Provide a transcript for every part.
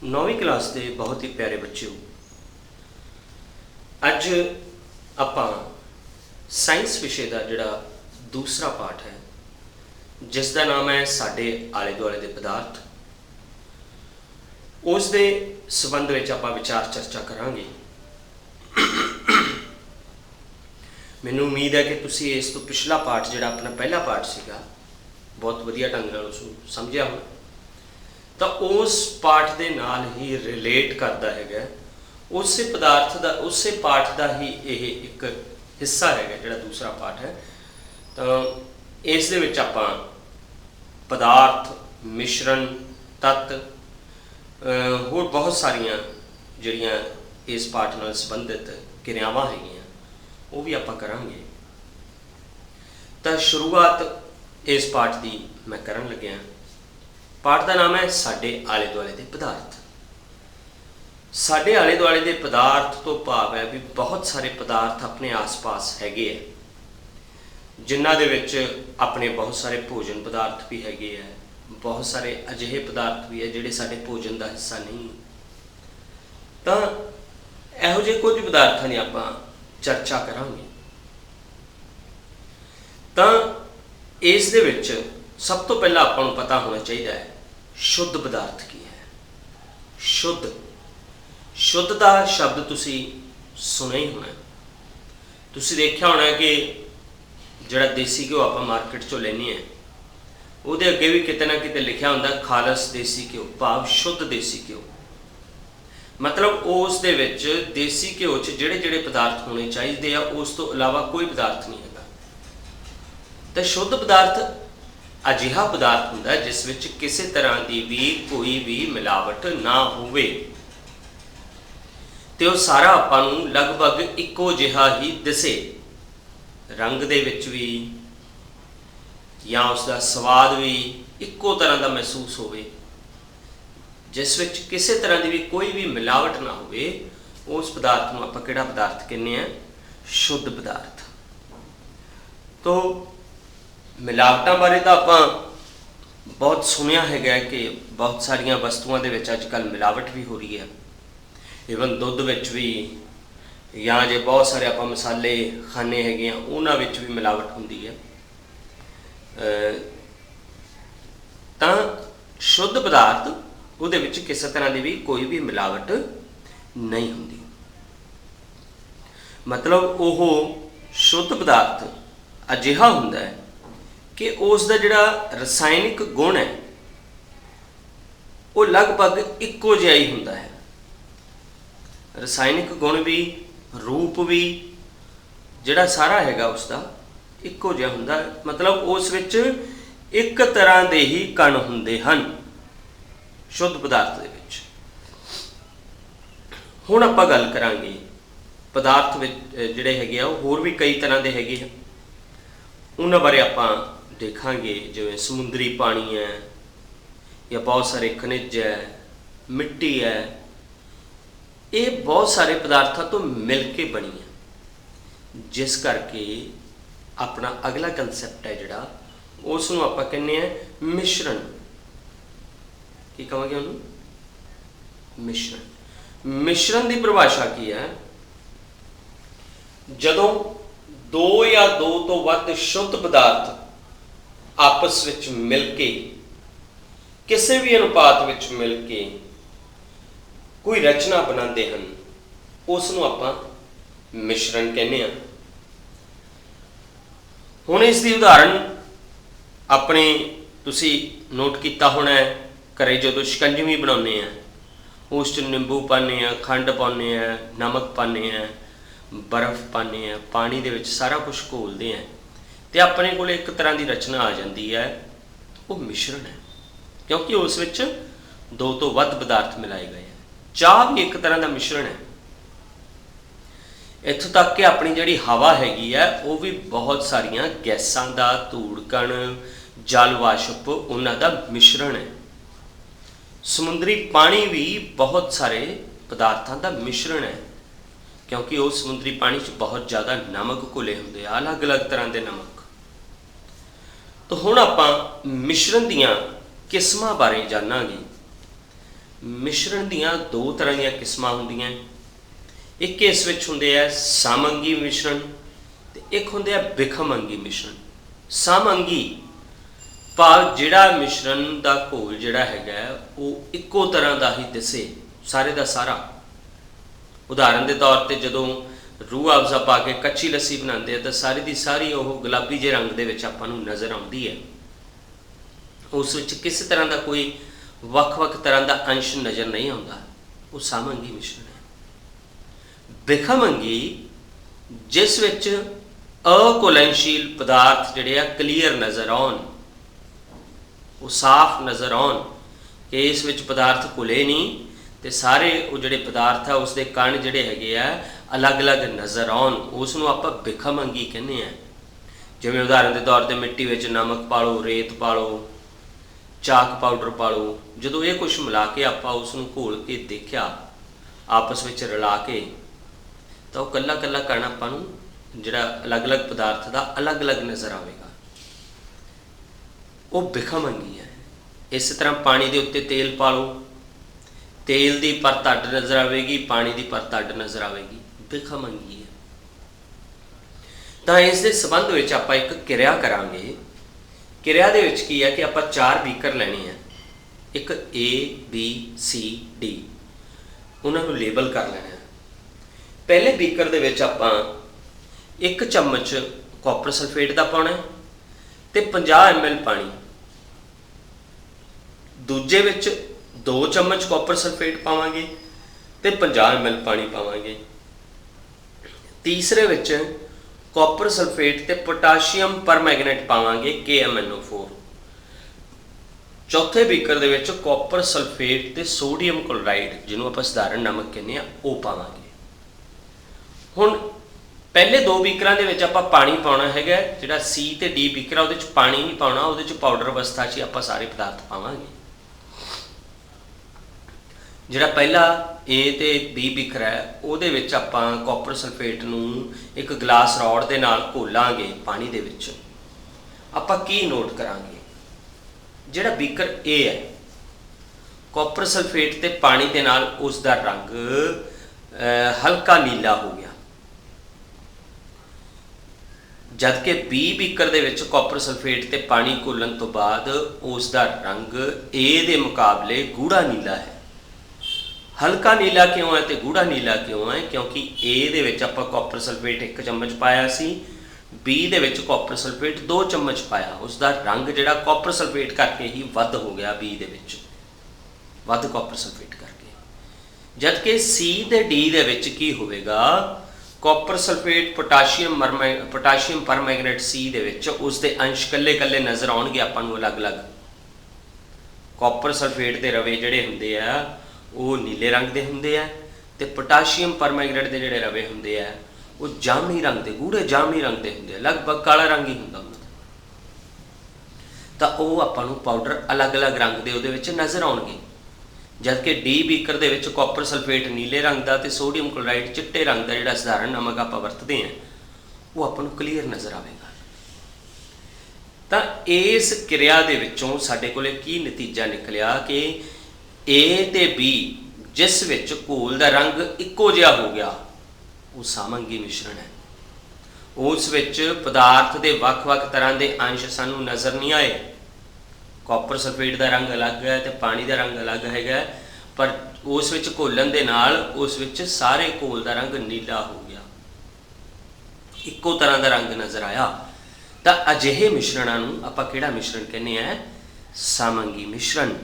9वीं class के बहुत ही प्यारे बच्चों, अज आपां साइंस विषय का जिहड़ा दूसरा पाठ है जिसका नाम है साडे आले दुआले दे पदार्थ, उस दे संबंध में आपां विचार चर्चा करांगे। मैनूं उम्मीद है कि तुसीं इस तो पिछला पाठ जिहड़ा अपना पहला पाठ सीगा बहुत वधिया ढंग नाल उसनूं समझिया हो, तो उस पाठ के नाल ही रिलेट करता है, उस पदार्थ का उस पाठ का ही यह एक हिस्सा है जिहड़ा दूसरा पाठ है। तो इस दे विच आपां पदार्थ, मिश्रण, तत्त होर बहुत सारिया जिहड़ियां इस पाठ नाल संबंधित क्रियावां हैगियां वो भी आपां करांगे। तो शुरुआत इस पाठ की मैं करन लग्या। पाठ का नाम है साडे आले दुआले दे पदार्थ। साडे आले दुआले दे पदार्थ तो भाव है भी बहुत सारे पदार्थ अपने आस पास हैगे है, जिन्हां दे विच अपने बहुत सारे भोजन पदार्थ भी हैगे है, बहुत सारे अजिहे पदार्थ भी है जिहड़े साडे भोजन का हिस्सा नहीं। तो इहो जिहे कुछ पदार्थां दी आपां चर्चा करांगे। तो इस दे विच सब तो पहला आपां नूं पता होना चाहिए है शुद्ध पदार्थ की है। शुद्ध का शब्द तुसी सुना ही होना, तुसी देखा होना कि जिहड़ा देसी घ्यो आपां मार्केट चों लैने हैं उहदे अगे भी किते ना किते लिखिया हुंदा खालस देसी घ्यो, भाव शुद्ध देसी घ्यो। मतलब उस दे विच देसी घ्यो च जिहड़े जिहड़े पदार्थ होने चाहिए आ उस तो इलावा कोई पदार्थ नहीं है। तो शुद्ध पदार्थ अजिहा पदार्थ हुंदा जिस विच किसी तरह की भी कोई भी मिलावट ना होवे, ते वो सारा आपां नूं लगभग इक्को जिहा ही दिसे, रंग दे विच भी या उसका स्वाद भी इक्को तरह का महसूस होवे, जिस विच किसी तरह की भी कोई भी मिलावट ना होवे, उस पदार्थ नूं आपां किहड़ा पदार्थ कहने आ? शुद्ध पदार्थ। तो मिलावटां बारे तो आपां बहुत सुनिया है कि बहुत सारिया वस्तुओं के अजकल मिलावट भी हो रही है, ईवन दुध विच भी, या जे बहुत सारे आपां मसाले खाने है उन्हां विच भी मिलावट होंदी है। तो शुद्ध पदार्थ उहदे विच किसी तरह की भी कोई भी मिलावट नहीं होंदी। मतलब वो शुद्ध पदार्थ अजिहा हुंदा है कि उसका जिहड़ा रसायनिक गुण है वो लगभग इक्को जिहा ही हुंदा है। रसायनिक गुण भी, रूप भी, जिहड़ा सारा हैगा उसका इक्को जिहा हुंदा है। मतलब उस विच एक तरह के ही कण हुंदे हन शुद्ध पदार्थ दे विच। हुण आपां गल करांगे पदार्थ विच जिहड़े हैगे आ होर भी कई तरह के हैगे हैं, उन्हां बारे आपां देखांगे। जिवें समुद्री पानी है या बहुत सारे खनिज है, मिट्टी है, ये बहुत सारे पदार्थों तो मिल के बनी है, जिस करके अपना अगला कंसैप्ट है जिहड़ा उसनूं आपां कहने आ मिश्रण। की कहांगे उहनूं? मिश्रण। मिश्रण की परिभाषा की है? जदों दो या दो तो वध शुद्ध पदार्थ आपस विच मिल के किसी भी अनुपात विच मिल के कोई रचना बनाते हैं, उसनूं आपां मिश्रण कहने आ। हुण इसकी उदाहरण अपने तुसी नोट किया होना है, घरे जो शिकंजवी बनाने हैं उस निंबू पाने आ, खंड पाने आ, नमक पाने आ, बर्फ पाने हैं, पानी दे विच सारा कुछ घोलते हैं, तो अपने को एक तरह की रचना आ जाती है, वो मिश्रण है। क्योंकि उस विच दो तो वध पदार्थ मिलाए गए हैं। चाह भी एक तरह का मिश्रण है। इत्थों तक कि अपनी जिहड़ी हवा हैगी है वो भी बहुत सारिया गैसां दा, धूड़ कण, जल वाष्प उन्हां दा मिश्रण है। समुद्री पानी भी बहुत सारे पदार्थों का मिश्रण है, क्योंकि उस समुद्री पानी च बहुत ज़्यादा नमक घुले होंदे, अलग अलग तरह के नमक। तो हुण आपां मिश्रण दीयां किस्मां बारे जानांगे। ਮਿਸ਼ਰਣ ਦੀਆਂ ਦੋ ਤਰ੍ਹਾਂ ਦੀਆਂ ਕਿਸਮਾਂ ਹੁੰਦੀਆਂ। ਇੱਕ ਇਸ ਵਿੱਚ ਹੁੰਦੇ ਆ ਸਮਅੰਗੀ ਮਿਸ਼ਰਣ ਤੇ ਇੱਕ ਹੁੰਦੇ ਆ ਵਿਖਮਅੰਗੀ ਮਿਸ਼ਰਣ। ਸਮਅੰਗੀ ਭਾਵ ਜਿਹੜਾ ਮਿਸ਼ਰਣ ਦਾ ਘੋਲ ਜਿਹੜਾ ਹੈਗਾ ਉਹ ਇੱਕੋ ਤਰ੍ਹਾਂ ਦਾ ਹੀ ਦਿਸੇ, ਸਾਰੇ ਦਾ ਸਾਰਾ। ਉਦਾਹਰਨ ਦੇ ਤੌਰ ਤੇ ਜਦੋਂ ਰੂਹ ਅਫਜ਼ਾ ਪਾ ਕੇ ਕੱਚੀ ਲੱਸੀ ਬਣਾਉਂਦੇ ਆ ਤਾਂ ਸਾਰੀ ਦੀ ਸਾਰੀ ਉਹ ਗੁਲਾਬੀ ਜਿਹੇ ਰੰਗ ਦੇ ਵਿੱਚ ਆਪਾਂ ਨੂੰ ਨਜ਼ਰ ਆਉਂਦੀ ਹੈ। ਉਸ ਵਿੱਚ ਕਿਸੇ ਤਰ੍ਹਾਂ ਦਾ ਕੋਈ ਵੱਖ-ਵੱਖ ਤਰ੍ਹਾਂ ਦਾ ਅੰਸ਼ ਨਜ਼ਰ ਨਹੀਂ ਆਉਂਦਾ, ਉਹ ਸਮਅੰਗੀ ਮਿਸ਼ਰਣ ਹੈ। ਵਿਖਮਅੰਗੀ ਜਿਸ ਵਿੱਚ ਅਘੁਲਨਸ਼ੀਲ ਪਦਾਰਥ ਜਿਹੜੇ ਆ ਕਲੀਅਰ ਨਜ਼ਰ ਆਉਣ, ਉਹ ਸਾਫ਼ ਨਜ਼ਰ ਆਉਣ ਕਿ ਇਸ ਵਿੱਚ ਪਦਾਰਥ ਘੁਲੇ ਨਹੀਂ ਤੇ ਸਾਰੇ ਉਹ ਜਿਹੜੇ ਪਦਾਰਥ ਆ ਉਸ ਦੇ ਕਣ ਜਿਹੜੇ ਹੈਗੇ ਆ ਅਲੱਗ-ਅਲੱਗ ਨਜ਼ਰ ਆਉਣ, ਉਸ ਨੂੰ ਆਪਾਂ ਵਿਖਮਅੰਗੀ ਕਹਿੰਦੇ ਆ। ਜਿਵੇਂ ਉਦਾਹਰਨ ਦੇ ਤੌਰ ਤੇ ਮਿੱਟੀ ਵਿੱਚ ਨਮਕ ਪਾ ਲਓ, ਰੇਤ ਪਾ ਲਓ, ਚਾਕ ਪਾਊਡਰ ਪਾ ਲਓ, ਜਦੋਂ ਇਹ ਕੁਛ ਮਿਲਾ ਕੇ ਆਪਾਂ ਉਸ ਨੂੰ ਘੋਲ ਕੇ ਦੇਖਿਆ ਆਪਸ ਵਿੱਚ ਰਲਾ ਕੇ, ਤਾਂ ਉਹ ਕੱਲਾ ਕੱਲਾ ਕਣ ਆਪਾਂ ਨੂੰ ਜਿਹੜਾ ਅਲੱਗ-ਅਲੱਗ ਪਦਾਰਥ ਦਾ ਅਲੱਗ-ਅਲੱਗ ਨਜ਼ਰ ਆਵੇਗਾ, ਉਹ ਵਿਖਮਅੰਗੀ ਹੈ। ਇਸੇ ਤਰ੍ਹਾਂ ਪਾਣੀ ਦੇ ਉੱਤੇ ਤੇਲ ਪਾ ਲਓ, ਤੇਲ ਦੀ ਪਰਤ ਅੱਡ ਨਜ਼ਰ ਆਵੇਗੀ, ਪਾਣੀ ਦੀ ਪਰਤ ਅੱਡ ਨਜ਼ਰ ਆਵੇਗੀ, ਵਿਖਮਅੰਗੀ ਹੈ। ਤਾਂ ਇਸ ਦੇ ਸੰਬੰਧ ਵਿੱਚ ਆਪਾਂ ਇੱਕ ਕਿਰਿਆ ਕਰਾਂਗੇ। ਕਿਰਿਆ ਦੇ ਵਿੱਚ ਕੀ ਹੈ ਕਿ ਆਪਾਂ 4 ਬੀਕਰ ਲੈਣੇ ਆ, ਇੱਕ A B C D, ਉਹਨਾਂ ਨੂੰ ਲੇਬਲ ਕਰ ਲੈਣਾ। ਪਹਿਲੇ ਬੀਕਰ ਦੇ ਵਿੱਚ ਆਪਾਂ 1 ਚਮਚ ਕਾਪਰ ਸਲਫੇਟ ਦਾ ਪਾਉਣਾ ਤੇ 50 ml ਪਾਣੀ। ਦੂਜੇ ਵਿੱਚ 2 ਚਮਚ ਕਾਪਰ ਸਲਫੇਟ ਪਾਵਾਂਗੇ ਤੇ 50 ml ਪਾਣੀ ਪਾਵਾਂਗੇ। ਤੀਸਰੇ ਵਿੱਚ ਕਾਪਰ ਸਲਫੇਟ ਤੇ ਪੋਟਾਸ਼ੀਅਮ ਪਰਮੈਂਗਨੇਟ ਪਾਵਾਂਗੇ KMnO4। ਚੌਥੇ ਬੀਕਰ ਦੇ ਵਿੱਚ ਕਾਪਰ ਸਲਫੇਟ ਤੇ ਸੋਡੀਅਮ ਕਲੋਰਾਈਡ, ਜਿਹਨੂੰ ਆਪਾਂ ਸਧਾਰਨ ਨਮਕ ਕਹਿੰਦੇ ਆ, ਉਹ ਪਾਵਾਂਗੇ। ਹੁਣ ਪਹਿਲੇ 2 ਬੀਕਰਾਂ ਦੇ ਵਿੱਚ ਆਪਾਂ ਪਾਣੀ ਪਾਉਣਾ ਹੈਗਾ, ਜਿਹੜਾ C ਤੇ D ਬੀਕਰ ਆ ਉਹਦੇ ਵਿੱਚ ਪਾਣੀ ਨਹੀਂ ਪਾਉਣਾ, ਉਹਦੇ ਵਿੱਚ ਪਾਊਡਰ ਅਵਸਥਾ 'ਚ ਆਪਾਂ ਸਾਰੇ ਪਦਾਰਥ ਪਾਵਾਂਗੇ। ਜਿਹੜਾ ਪਹਿਲਾ A ਤੇ B ਬੀਕਰ ਹੈ ਉਹਦੇ ਵਿੱਚ ਆਪਾਂ ਕਾਪਰ ਸਲਫੇਟ ਨੂੰ ਇੱਕ ਗਲਾਸ ਰੌਡ ਦੇ ਨਾਲ ਘੋਲਾਂਗੇ ਪਾਣੀ ਦੇ ਵਿੱਚ। ਆਪਾਂ ਕੀ ਨੋਟ ਕਰਾਂਗੇ, ਜਿਹੜਾ ਬੀਕਰ A ਹੈ ਕਾਪਰ ਸਲਫੇਟ ਤੇ ਪਾਣੀ ਦੇ ਨਾਲ ਉਸ ਦਾ ਰੰਗ ਹਲਕਾ ਨੀਲਾ ਹੋ ਗਿਆ, ਜਦ ਕਿ B ਬੀਕਰ ਦੇ ਵਿੱਚ ਕਾਪਰ ਸਲਫੇਟ ਤੇ ਪਾਣੀ ਘੋਲਣ ਤੋਂ ਬਾਅਦ ਉਸ ਦਾ ਰੰਗ A ਦੇ ਮੁਕਾਬਲੇ ਗੂੜਾ ਨੀਲਾ ਹੈ। ਹਲਕਾ ਨੀਲਾ ਕਿਉਂ ਹੈ ਤੇ ਗੂੜਾ ਨੀਲਾ ਕਿਉਂ ਹੈ? ਕਿਉਂਕਿ A ਦੇ ਵਿੱਚ ਆਪਾਂ ਕਾਪਰ ਸਲਫੇਟ 1 ਚਮਚ ਪਾਇਆ ਸੀ, B ਦੇ ਵਿੱਚ ਕਾਪਰ ਸਲਫੇਟ 2 ਚਮਚ ਪਾਇਆ, ਉਸ ਦਾ ਰੰਗ ਜਿਹੜਾ ਕਾਪਰ ਸਲਫੇਟ ਕਰਕੇ ਹੀ ਵੱਧ ਹੋ ਗਿਆ B ਦੇ ਵਿੱਚ, ਵੱਧ ਕਾਪਰ ਸਲਫੇਟ ਕਰਕੇ। ਜਦ ਕਿ C ਤੇ D ਦੇ ਵਿੱਚ ਕੀ ਹੋਵੇਗਾ, ਕਾਪਰ ਸਲਫੇਟ ਪੋਟਾਸ਼ੀਅਮ ਪਰਮੈਂਗਨੇਟ C ਦੇ ਵਿੱਚ ਉਸ ਦੇ ਅੰਸ਼ ਕੱਲੇ-ਕੱਲੇ ਨਜ਼ਰ ਆਉਣਗੇ ਆਪਾਂ ਨੂੰ ਅਲੱਗ-ਅਲੱਗ। ਕਾਪਰ ਸਲਫੇਟ ਦੇ ਰਵੇ ਜਿਹੜੇ ਹੁੰਦੇ ਆ ਉਹ ਨੀਲੇ ਰੰਗ ਦੇ ਹੁੰਦੇ ਆ ਤੇ ਪੋਟਾਸ਼ੀਅਮ ਪਰਮੈਂਗਨੇਟ ਦੇ ਜਿਹੜੇ ਰਵੇ ਹੁੰਦੇ ਆ ਉਹ ਜਾਮਨੀ ਰੰਗ ਦੇ, ਗੂੜੇ ਜਾਮਨੀ ਰੰਗ ਦੇ ਹੁੰਦੇ ਆ, ਲਗਭਗ ਕਾਲਾ ਰੰਗ ਹੀ ਹੁੰਦਾ ਉਹਨਾਂ ਦਾ। ਤਾਂ ਉਹ ਆਪਾਂ ਨੂੰ ਪਾਊਡਰ ਅਲੱਗ-ਅਲੱਗ ਰੰਗ ਦੇ ਉਹਦੇ ਵਿੱਚ ਨਜ਼ਰ ਆਉਣਗੇ, ਜਦ ਕਿ D ਬੀਕਰ ਦੇ ਵਿੱਚ ਕਾਪਰ ਸਲਫੇਟ ਨੀਲੇ ਰੰਗ ਦਾ ਤੇ ਸੋਡੀਅਮ ਕਲੋਰਾਈਡ ਚਿੱਟੇ ਰੰਗ ਦਾ, ਜਿਹੜਾ ਸਧਾਰਨ ਨਮਕ ਆਪਾਂ ਵਰਤਦੇ ਹਾਂ, ਉਹ ਆਪਾਂ ਨੂੰ ਕਲੀਅਰ ਨਜ਼ਰ ਆਵੇਗਾ। ਤਾਂ ਇਸ ਕਿਰਿਆ ਦੇ ਵਿੱਚੋਂ ਸਾਡੇ ਕੋਲੇ ਕੀ ਨਤੀਜਾ ਨਿਕਲਿਆ ਕਿ A ਤੇ B ਜਿਸ ਵਿੱਚ ਘੋਲ ਦਾ ਰੰਗ ਇੱਕੋ ਜਿਹਾ ਹੋ ਗਿਆ, ਉਹ ਸਮਅੰਗੀ ਮਿਸ਼ਰਣ ਹੈ। ਉਸ ਵਿੱਚ ਪਦਾਰਥ ਦੇ ਵੱਖ-ਵੱਖ ਤਰ੍ਹਾਂ ਦੇ ਅੰਸ਼ ਸਾਨੂੰ ਨਜ਼ਰ ਨਹੀਂ ਆਏ। ਕਾਪਰ ਸਲਫੇਟ ਦਾ ਰੰਗ ਅਲੱਗ ਹੈ ਤੇ ਪਾਣੀ ਦਾ ਰੰਗ ਅਲੱਗ ਹੈਗਾ, ਪਰ ਉਸ ਵਿੱਚ ਘੋਲਣ ਦੇ ਨਾਲ ਉਸ ਵਿੱਚ ਸਾਰੇ ਘੋਲ ਦਾ ਰੰਗ ਨੀਲਾ ਹੋ ਗਿਆ, ਇੱਕੋ ਤਰ੍ਹਾਂ ਦਾ ਰੰਗ ਨਜ਼ਰ ਆਇਆ। ਤਾਂ ਅਜਿਹੇ ਮਿਸ਼ਰਣਾਂ ਨੂੰ ਆਪਾਂ ਕਿਹੜਾ ਮਿਸ਼ਰਣ ਕਹਿੰਦੇ ਆ? ਸਮਅੰਗੀ ਮਿਸ਼ਰਣ।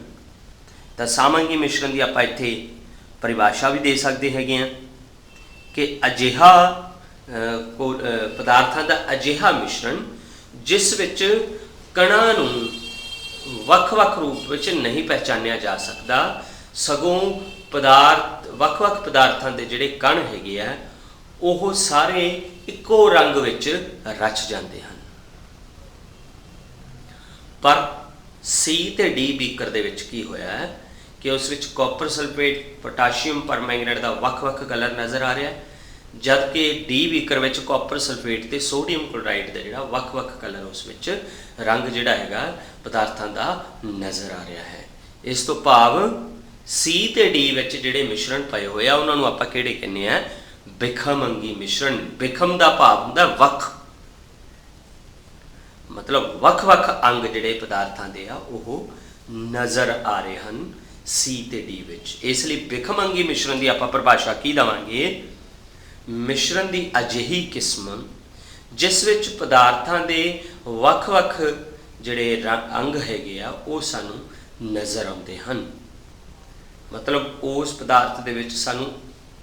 ਤਾਂ ਸਮਅੰਗੀ ਮਿਸ਼ਰਣ ਦੀ ਆਪਾਂ ਇੱਥੇ ਪਰਿਭਾਸ਼ਾ ਵੀ ਦੇ ਸਕਦੇ ਹੈਗੇ ਆ ਕਿ ਅਜਿਹਾ ਪਦਾਰਥਾਂ ਦਾ ਅਜਿਹਾ ਮਿਸ਼ਰਣ ਜਿਸ ਵਿੱਚ ਕਣਾਂ ਨੂੰ ਵੱਖ-ਵੱਖ ਰੂਪ ਵਿੱਚ ਨਹੀਂ ਪਹਿਚਾਨਿਆ ਜਾ ਸਕਦਾ, ਸਗੋਂ ਵੱਖ-ਵੱਖ ਪਦਾਰਥਾਂ ਦੇ ਜਿਹੜੇ ਕਣ ਹੈਗੇ ਆ ਉਹ ਸਾਰੇ ਇੱਕੋ ਰੰਗ ਵਿੱਚ ਰਚ ਜਾਂਦੇ ਹਨ। ਪਰ C ਤੇ D ਬੀਕਰ ਦੇ ਵਿੱਚ ਕੀ ਹੋਇਆ ਹੈ ਕਿ ਉਸ ਵਿੱਚ ਕਾਪਰ ਸਲਫੇਟ ਪੋਟਾਸ਼ੀਅਮ ਪਰਮੈਂਗਨੇਟ ਦਾ ਵੱਖ-ਵੱਖ ਕਲਰ ਨਜ਼ਰ ਆ ਰਿਹਾ, ਜਦ ਕਿ D ਬੀਕਰ ਵਿੱਚ ਕਾਪਰ ਸਲਫੇਟ ਤੇ ਸੋਡੀਅਮ ਕਲੋਰਾਈਡ ਦਾ ਜਿਹੜਾ ਵੱਖ-ਵੱਖ ਕਲਰ ਉਸ ਵਿੱਚ ਰੰਗ ਜਿਹੜਾ ਹੈਗਾ ਪਦਾਰਥਾਂ ਦਾ ਨਜ਼ਰ ਆ ਰਿਹਾ ਹੈ। ਇਸ ਤੋਂ ਭਾਵ सी ते डी विच जिहड़े मिश्रण पए होए आ उन्हां नूं आपां किहड़े कहने आ? विखम अंगी मिश्रण। विखम दा भाव हुंदा वख, मतलब वख-वख अंग जिहड़े पदार्थां दे आ ओह नज़र आ रहे हैं सी ते डी विच। इसलिए विखम अंगी मिश्रण की आपां परिभाषा की देवांगे? मिश्रण की अजिही किस्म जिस विच पदार्थां दे वख-वख जिहड़े अंग हैगे आ वो सानूं नज़र आउंदे हन। मतलब उस पदार्थ दे विच सानूं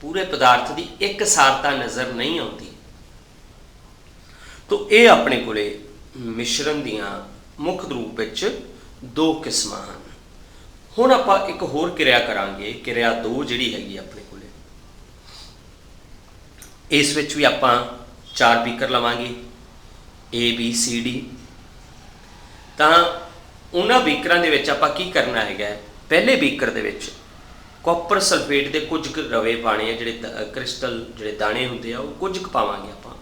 पूरे पदार्थ की एक सारता नज़र नहीं आती। तो ये अपने कोले मिश्रण दियां मुख्य रूप विच दो किस्मां हन। हुण आपां एक होर किरिया करांगे, किरिया 2 जिहड़ी हैगी अपने कोले। इस विच भी आपां 4 beaker लवांगे A B C D। तां उन्हां बीकरां दे विच आपां की करना हैगा? पहले बीकर दे विच कॉपर सल्फेट के कुछ रवे पाने आ, जिहड़े क्रिस्टल जिहड़े दाने हुंदे आ वो कुछ पावांगे आपां,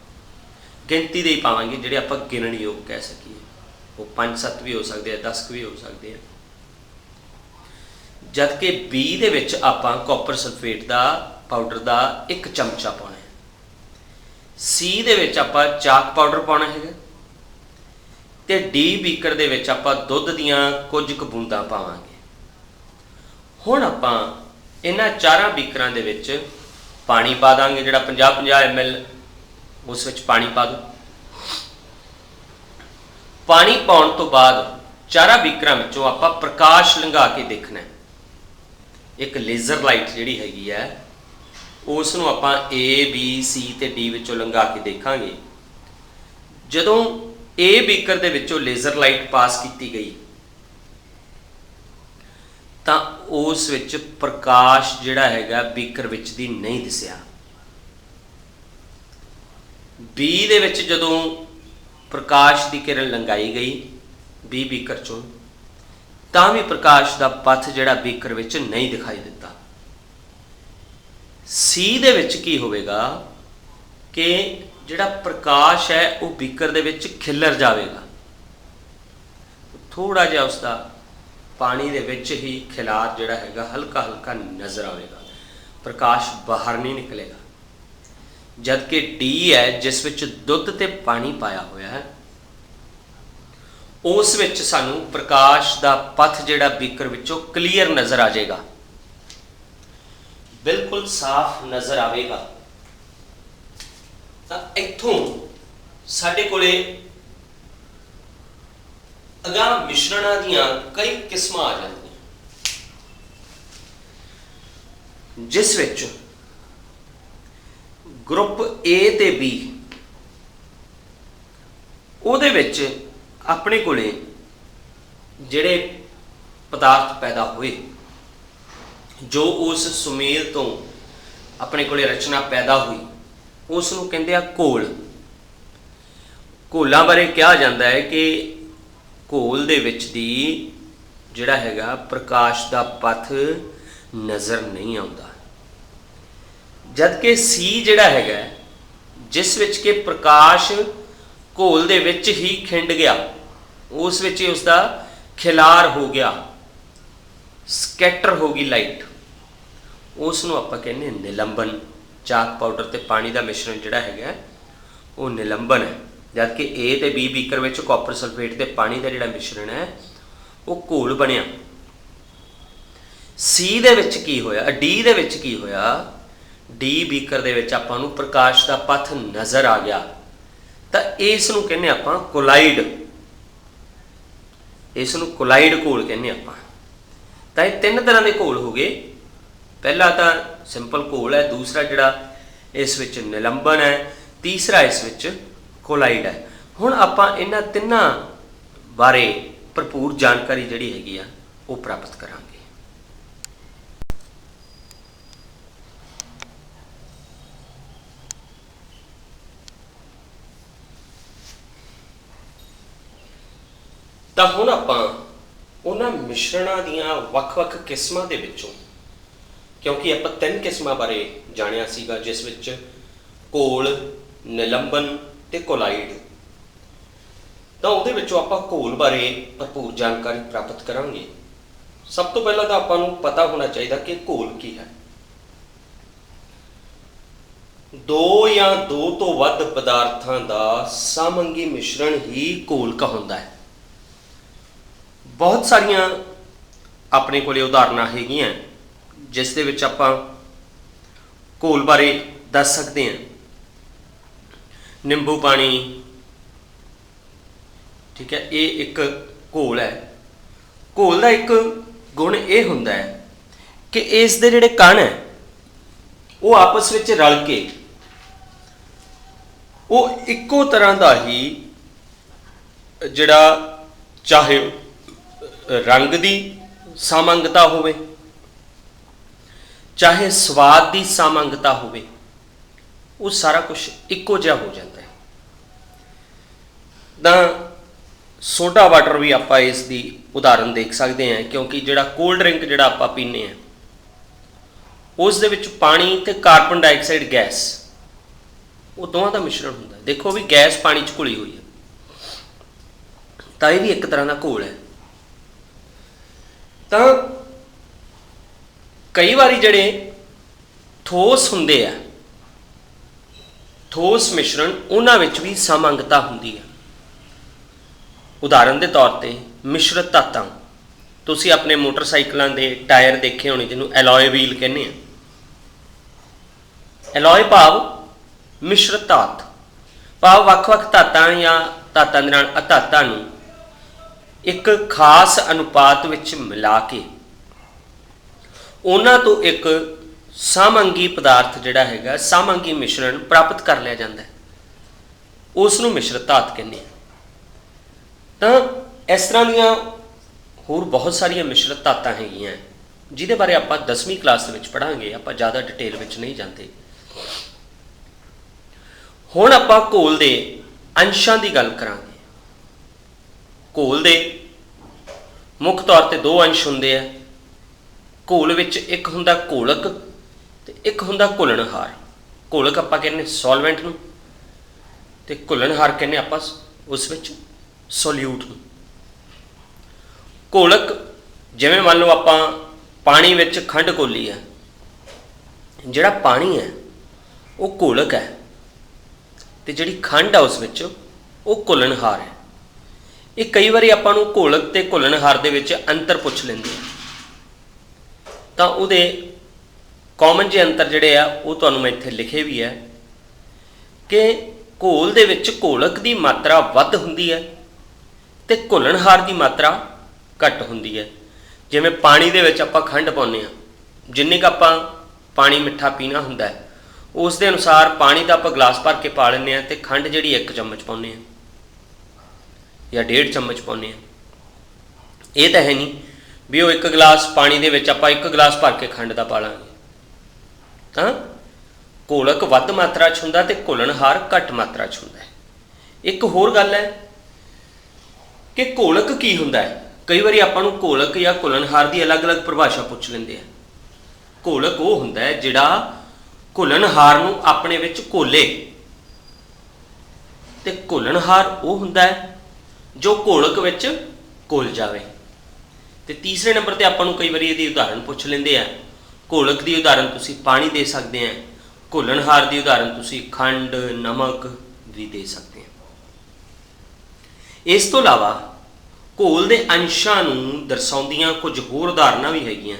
गिनती दे ही पावांगे जिहड़े आपां गिनण योग कह सकीए। वो 5-7 भी हो सकते हैं, 10 भी हो सकते हैं। जबकि बी दे विच आपां कॉपर सल्फेट का पाउडर का 1 चमचा पाउणा है, सी दे विच आपां चाक पाउडर पाउणा है, ते डी बीकर दे विच आपां दुध दीआं कुछ क बूंदां पावांगे। हुण आपां इन्हां 4 बीकरां दे विच पानी पा दांगे, जिहड़ा 50-50 ml उस विच पानी पा दो। पानी पाउण तो बाद 4 बीकरां विचों आपां प्रकाश लंघा के देखना है। एक लेजर लाइट जिहड़ी हैगी है उस नूं आपां A B C ते D विचों लंघा के देखांगे। जदों A बीकर दे विचों लेजर लाइट पास की गई तां उस विच प्रकाश जिहड़ा हैगा बीकर विच दी नहीं दिसिया। बी दे विच जदों प्रकाश की किरण लंघाई गई बी बीकर चों तां भी प्रकाश का पथ जिहड़ा बीकर विच नहीं दिखाई दिता। सी दे विच की होवेगा कि जिहड़ा प्रकाश है वो बीकर दे विच खिलर जाएगा, थोड़ा जिहा उसका पानी दे विच ही खिलार जिहड़ा हैगा हल्का हल्का नज़र आएगा, प्रकाश बाहर नहीं निकलेगा। जबकि डी है जिस विच दुध ते पानी पाया होया है उस विच सानू प्रकाश का पथ जिहड़ा बीकर विचों क्लीयर नज़र आ जाएगा, बिल्कुल साफ नज़र आएगा। तां इत्थों साडे कोले अगाह मिश्रणां दीआं कई किस्मां आ जांदियां, जिस विच ग्रुप A ते B उहदे विच अपने कोले जिहड़े पदार्थ पैदा हुए जो उस सुमेल तो अपने कोले रचना पैदा हुई उस नूं कहंदे आ घोल। घोलां बारे कहा जाता है कि घोल दे विच दी जिहड़ा हैगा प्रकाश का पथ नज़र नहीं आउंदा। जबकि सी जिहड़ा हैगा जिस विच के प्रकाश घोल दे विच ही खिंड गया, उस विच ही उसका खिलार हो गया, स्कैटर होगी लाइट, उसनूं आपां कहने निलंबन। चाक पाउडर ते पानी का मिश्रण जिहड़ा हैगा वो निलंबन है। जबकि A ते B बीकर विच कॉपर सल्फेट ते पानी का जिहड़ा मिश्रण है वो घोल बनिया। सी दे विच की होया, डी दे विच की होया, डी बीकर दे विच आपां नूं प्रकाश का पथ नज़र आ गया, तो इसनूं कहने आपां कोलाइड, इसनूं कोलाइड घोल कहने आपां। तो ये 3 तरह के घोल हो गए। पहला तो सिंपल घोल है, दूसरा जिहड़ा इस विच निलंबन है, तीसरा इस विच कोलाइड है। हुण आपां इन्हां तिन्नां बारे भरपूर जानकारी जिहड़ी हैगी आ वो प्राप्त करांगे। तो हुण आपां उन्हां मिश्रणां दीआं वख-वख किस्मां दे विचों, क्योंकि आपां 3 किस्मां बारे जाणिया सीगा जिस विच घोल, निलंबन ते कोलाइड, तो उहदे विचों आपां घोल बारे भरपूर जानकारी प्राप्त करांगे। सब तो पहला तो आपां नूं पता होना चाहिए कि घोल की है। दो या दो तो वध पदार्थां दा सामंगी मिश्रण ही घोल कहलाउंदा है। बहुत सारियां अपने कोले उदाहरणां हैगियां जिस दे विच आपां घोल बारे दस सकते हैं। निंबू पानी, ठीक है, ये एक घोल है। घोल का एक गुण ये हुंदा है कि इस दे जिहड़े कण है वो आपस में रल के वो इक्को तरह का ही जिहड़ा चाहे रंग की सामंगता होवे, चाहे स्वाद की सामंगता होवे, वो सारा कुछ इक्को जिहा हो जाता है। तां सोडा वाटर भी आप इसकी उदाहरण देख सकते हैं, क्योंकि जिहड़ा कोल्ड ड्रिंक जिहड़ा आपां पीने हैं उस दे विच पानी ते कार्बन डाइऑक्साइड गैस वो दोवां दा मिश्रण हुंदा है। देखो भी गैस पानी च घुली हुई है, तां ये भी एक तरह का घोल है। तां कई बारी जिहड़े ठोस हुंदे आ, ठोस मिश्रण उन्हां विच भी सामंगता हुंदी है। उदाहरण के तौर पर मिश्रत धातां, तुसी अपने मोटरसाइकिलों के टायर देखे होने जिन्होंने एलॉय व्हील कहने हैं। एलॉय भाव मिश्रत धात, भाव ਵੱਖ-ਵੱਖ धातां या धातां दे नाल अधातां नूं एक खास अनुपात विच मिला के उन्हां तो एक सामंगी पदार्थ जिहड़ा हैगा सामंगी मिश्रण प्राप्त कर लिया जाता है, उस नूं मिश्रत धात कहने हैं। तो इस तरह दियां होर बहुत सारिया मिश्रत धातां हैगियां जिहदे बारे आपां 10वीं क्लास दे विच पढ़ांगे, आपां ज़्यादा डिटेल विच नहीं जाते। हुण आपां घोल दे अंशां की गल करांगे। घोल दे मुख तौर पर दो अंश हुंदे आ। घोल विच एक हुंदा घोलक ते एक हुंदा घुलनहार। घोलक आपां कहने सॉल्वेंट नूं ते घुलनहार कहने आपां उस विच सोल्यूट नूं। घोलक जिवें मान लो आपां पानी विच खंड घोली है, जिहड़ा पानी है वो घोलक है ते जिहड़ी खंड है उस विच वो घुलनहार है। ये कई बारी आपां नूं घोलक ते घुलनहार दे विच अंतर पुछ लैंदे आ, तां उहदे कॉमन जे अंतर जिहड़े आ वो तुहानूं मैं इत्थे लिखे भी है कि घोल दे विच घोलक की मात्रा वध हुंदी है ते घुलनहार की मात्रा घट हुंदी है। जिवें पानी दे विच आपां खंड पाउने आ, जिन्नी क आपां पानी मिठा पीना हुंदा है उस दे अनुसार पानी का आपां गिलास भर के पा लैंदे आ ते खंड जिहड़ी 1 चम्मच पाउने आ या 1.5 चम्मच पाउने आ। ये तो है नहीं भी वो 1 गिलास पानी दे विच आपां 1 गिलास भर के खंड का पा लांगे। तां घोलक वध मात्रा च हुंदा ते घुलनहार घट मात्रा च हुंदा है। एक होर गल है कि घोलक की हुंदा है। कई बार आपां नूं घोलक या घुलनहार की अलग अलग परिभाषा पुछ लैंदे आ। घोलक वो हुंदा है जिहड़ा घुलनहार नूं अपने विच घोले ते घुलनहार वो हुंदा है जो घोलक विच घुल जावे। ते तीसरे नंबर ते आपां नूं कई बार इहदी उदाहरण पुछ लैंदे आ। घोलक की उदाहरण तुसीं पानी दे सकते हैं, घुलनहार की उदाहरण तुसीं खंड नमक भी दे सकते हैं। इस तो इलावा घोल के अंशां नूं दर्शाउंदियां कुछ होर उदाहरणां भी हैगियां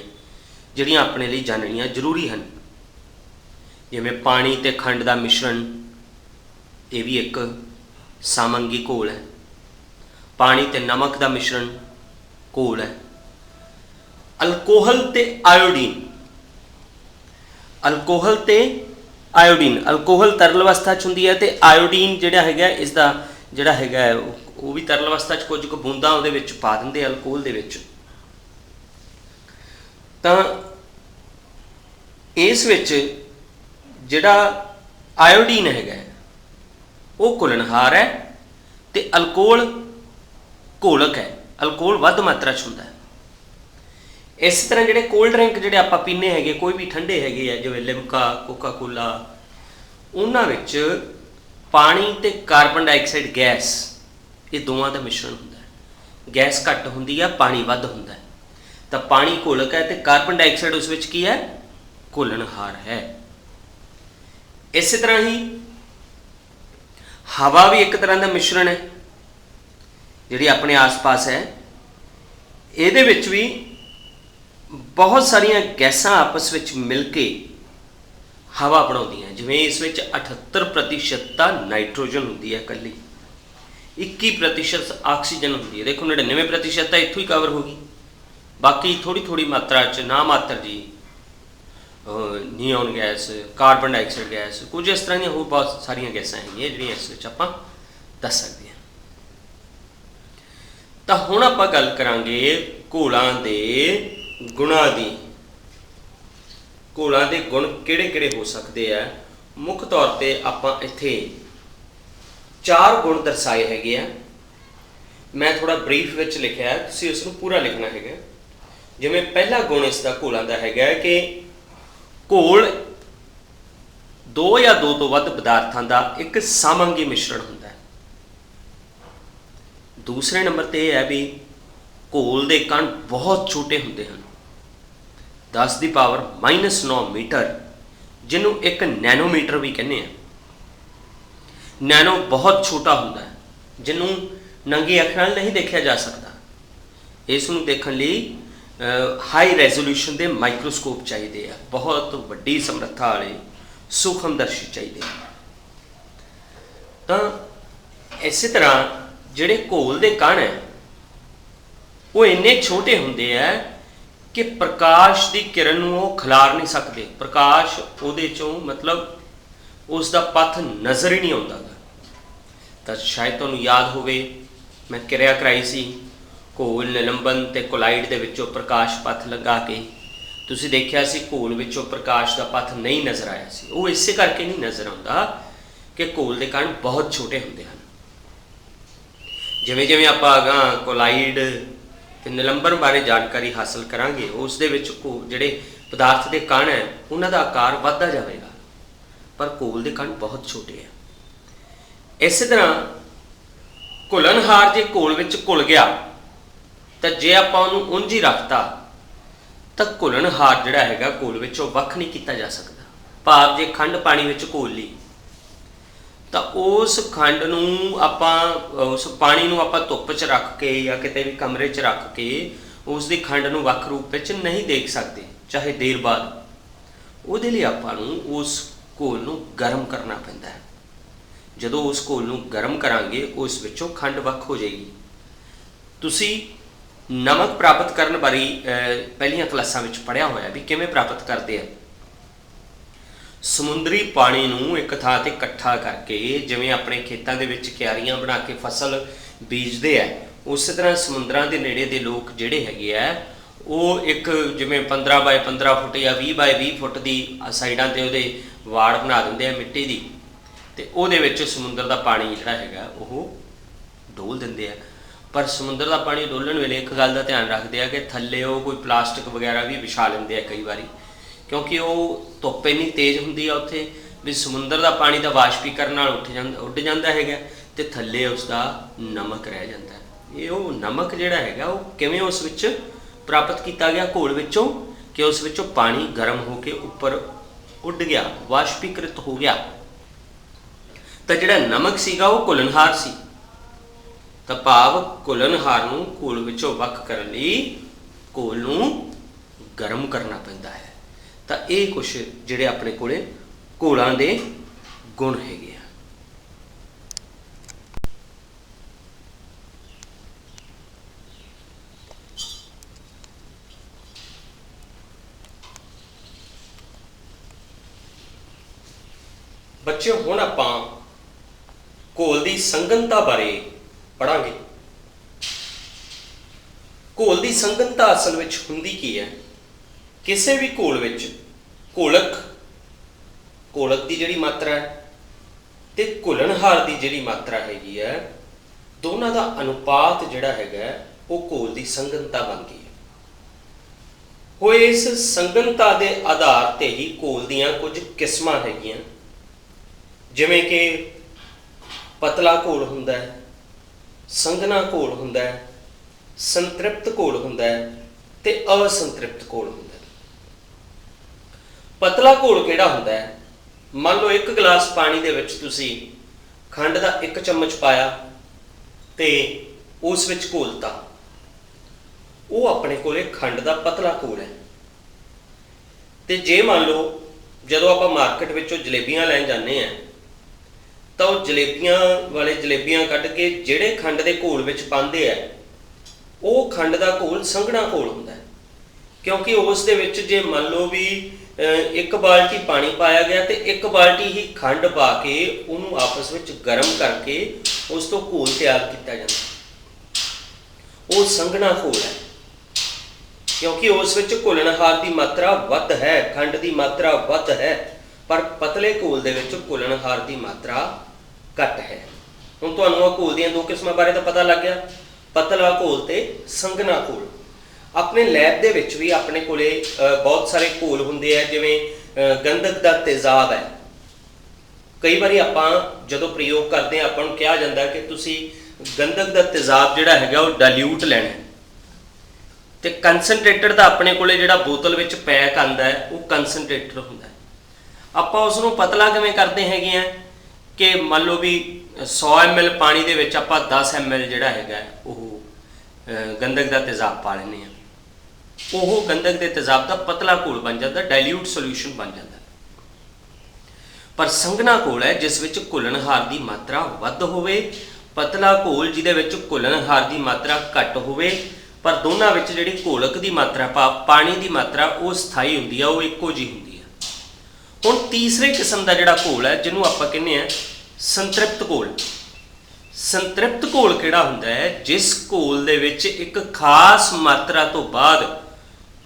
जिहड़ियां अपने लिए जाननियां जरूरी हैं। जिवें पानी ते खंड का मिश्रण, ये भी एक सामंगी घोल है। पानी ते नमक का मिश्रण घोल है। अल्कोहल ते आयोडीन, अल्कोहल ते आयोडीन, अल्कोहल तरल अवस्था च हुंदी है ते आयोडीन जिहड़ा हैगा इसका जिहड़ा हैगा वो भी तरल अवस्था च कुछ बूंदा उहदे विच पा दिंदे अल्कोहल दे विच। तां इस विच जिहड़ा आयोडीन हैगा वो घुलनहार है ते अल्कोहल घोलक है। अल्कोहल वध मात्रा च हुंदा है। इस तरह जिहड़े कोल्ड ड्रिंक जिहड़े आपां पीने हैगे, कोई भी ठंडे हैगे आ जिवें लिमका, कोका कोला, उन्हां विच पानी ते कार्बन डाइऑक्साइड गैस ये दोवां दा मिश्रण हुंदा है। गैस घट हुंदी है, पानी वध हुंदा है। तो पानी घोलक है तो कार्बन डाइऑक्साइड उस विच की है, घुलनहार है। इस तरह ही हवा भी एक तरह का मिश्रण है, जिहड़ी अपने आस पास है, इहदे विच भी बहुत सारिया गैसां आपस विच मिल के हवा बनाउंदियां। जिवें इस विच 78% नाइट्रोजन हुंदी है कल्ली, 21% ऑक्सीजन हुंदी है। देखो 99% तो इत्थों ही कवर होगी, बाकी थोड़ी थोड़ी मात्रा च ना मात्र जी neon gas, carbon dioxide gas, कुछ इस तरह दी होर बहुत सारिया गैसां हैगियां जिहड़ियां इस विच आपां दस सकते हैं। तो हुण आपां गल करांगे घोलां दे गुणां दी। घोलां दे गुण किहड़े-किहड़े हो सकते हैं? मुख तौर पर आपां इत्थे 4 गुण दर्शाए हैगे आ। मैं थोड़ा ब्रीफ विच लिखिआ है, तुसीं इसनूं पूरा लिखना हैगा। जिवें पहला गुण इसका घोलां दा हैगा कि घोल 2 या 2 तो वध पदार्थां दा एक समांगी मिश्रण हुंदा है। दूसरे नंबर ते यह है भी घोल दे कण बहुत छोटे हुंदे हन, 10 की पावर -9 मीटर, जिन्हों एक नैनोमीटर भी कहने हैं। नैनो बहुत छोटा हुंदा है, जिन्हों नंगी अख नाल नहीं देखा जा सकता। इसनूं देखण लई हाई रेजोल्यूशन के माइक्रोस्कोप चाहिए आ, बहुत वड्डी समर्था वाले सूक्ष्मदर्शी चाहिए। तो इस तरह जिहड़े घोल दे कण है वो इन्ने छोटे हुंदे है कि प्रकाश की किरण नूं वो खिलार नहीं सकते। प्रकाश उहदे चों मतलब उसका पथ नज़र ही नहीं आउंदा। तो शायद तुहानूं याद होवे मैं किरिया कराई सी घोल निलंबन ते कोलाइड दे विचों प्रकाश पथ लगा के, तुसीं देखिआ सी घोल विचों प्रकाश का पथ नहीं नज़र आया सी। वो इसे करके नहीं नज़र आउंदा कि घोल दे कण बहुत छोटे हुंदे हन। जिवें जिवें आपां अगां कोलाइड ते निलंबन बारे जानकारी हासिल करांगे, उस दे विच जिहड़े पदार्थ के कण है उन्हां दा आकार वधदा जाएगा, पर घोल दे कण बहुत छोटे हैं। इस तरह घुलनहार जे घोल विच घुल गया तो जे आपां उहनूं उंज ही रखता तो घुलनहार जिहड़ा हैगा घोल विचों वख नहीं किया जा सकता। भाव जे खंड पानी विच घोल ली तो उस खंड नूं आपां उस पानी नूं आपां धुप्प च रख के या किते भी कमरे च रख के उसकी खंड नूं वख रूप विच नहीं देख सकते, चाहे देर बाद। उहदे लई आपां नूं उस घोल नूं गर्म करना पैंदा है। जदों उस घोल नूं गर्म करांगे उस विचों खंड वख हो जाएगी। तुसीं नमक प्राप्त करने बारे पहलियां क्लासां विच पढ़िया होया भी किवें प्राप्त करते हैं। समुद्री पानी नूं एक थां ते इकट्ठा करके, जिवें अपने खेतों के विच क्यारियां बना के फसल बीजते हैं, उस तरह समुद्रां दे नेड़े दे लोग जिहड़े हैगे आ वो एक जिवें 15 बाय 15 फुट या 20 बाय 20 फुट की साइडां ते उहदे वाड़ बना दिंदे आ मिट्टी दी, ते उहदे विच समुद्र का पानी जिहड़ा हैगा वो डोल दिंदे आ। पर समुद्र का पानी डोलण वेले एक गल का ध्यान रखते हैं कि थल्ले वो कोई प्लास्टिक वगैरह भी विछा लेंदे आ कई बारी, क्योंकि वो धुप्प इन्नी तेज़ हुंदी आ उत्थे भी समुद्र का पानी का वाष्पीकरण नाल उड जाता है तो थल्ले उसका नमक रह जाता है। ये वो नमक जिहड़ा हैगा वो किवें उस विच प्राप्त किया गया घोल विचों कि उस विचों पानी गर्म होकर उपर उड गया, वाष्पीकृत हो गया। तो जिहड़ा नमक सीगा वो घुलनहार सी, तो भाव घुलनहार नूं घोल विचों वख करन लई घोल नूं गर्म करना पैंदा है। तो ये कुछ जिहड़े अपने कोले घोलां दे गुण हैगे आ। बच्चों हुण आपां घोल की संघनता बारे पढ़ांगे। घोल की संघनता असल विच हुंदी की है? किसी भी घोल विच घोलक की जिहड़ी मात्रा है ते घुलनहार की जिहड़ी मात्रा हैगी है, दोनों का अनुपात जिहड़ा हैगा वो घोल की संघनता बन गई है। वो इस संघनता के आधार ते ही घोल दीयां कुछ किस्मां हैगियां, जिवें कि पतला घोल हुंदा है, संघना घोल हुंदा है, संतृप्त घोल हुंदा है, ਤੇ असंतृप्त घोल ਹੁੰਦਾ है। पतला घोल ਕਿਹੜਾ ਹੁੰਦਾ ਹੈ? ਮੰਨ ਲਓ 1 गिलास पानी ਦੇ ਵਿੱਚ ਤੁਸੀਂ खंड ਦਾ 1 चम्मच पाया ਤੇ ਉਸ ਵਿੱਚ ਘੋਲਤਾ, ਉਹ ਆਪਣੇ ਕੋਲੇ खंड ਦਾ पतला घोल है। ਤੇ ਜੇ ਮੰਨ ਲਓ ਜਦੋਂ ਆਪਾਂ ਮਾਰਕੀਟ ਵਿੱਚੋਂ ਜਲੇਬੀਆਂ ਲੈਣ ਜਾਂਦੇ ਆ ਤਾਂ ਉਹ ਜਲੇਬੀਆਂ ਵਾਲੇ ਜਲੇਬੀਆਂ ਕੱਢ ਕੇ ਜਿਹੜੇ खंड ਦੇ ਘੋਲ ਵਿੱਚ ਪਾਉਂਦੇ ਆ, ਉਹ खंड ਦਾ ਘੋਲ ਸੰਘਣਾ ਘੋਲ ਹੁੰਦਾ ਹੈ। क्योंकि उस दे विच जे मान लो भी 1 बाल्टी पानी पाया गया तो 1 बाल्टी ही खंड पा के उन्होंने आपस में गर्म करके उस तो घोल तैयार किया जाता, वो संघना घोल है। क्योंकि उस विच घुलनहार की मात्रा वध है, खंड की मात्रा वध है, पर पतले घोल दे विच घुलनहार की मात्रा घट है। हुण तुहानूं घोल दीआं 2 किस्मां बारे तो पता लग गया, पतला घोल ते संघना घोल। अपने लैब दे विच भी अपने कोले बहुत सारे घोल हुंदे आ, जिवें गंधक दा तेजाब है। कई बारी आपां जदों प्रयोग करते हैं आपां नूं कहा जांदा कि तुसीं गंधक दा तेजाब जिहड़ा हैगा वो डाइल्यूट लैणा ते कंसनट्रेटेड दा अपने कोले जिहड़ा बोतल विच पैक आंदा है वो कंसनट्रेटेड हुंदा है। आपां उस नूं पतला किवें करदे हैगे आ कि मान लो भी 100 ml पानी दे विच आपां 10 ml जिहड़ा हैगा वो गंधक दा तेजाब पा लैंदे आ, ਉਹ गंधक के तेजाब का पतला घोल बन जाता, डाइल्यूट सोल्यूशन बन जाता। पर संघना घोल है जिस विच घुलनहार की मात्रा वध होवे, पतला घोल जिहदे विच घुलनहार की मात्रा घट होवे, पर दोनों विच जिहड़ी घोलक की मात्रा पानी की मात्रा वो स्थाई हुंदी है, वो इक्को जी हुंदी है। हुण तीसरे किस्म का जिहड़ा घोल है जिन्हों आपां कहने आ संतृप्त घोल। संतृप्त घोल किहड़ा हुंदा है? जिस घोल दे विच एक खास मात्रा तो बाद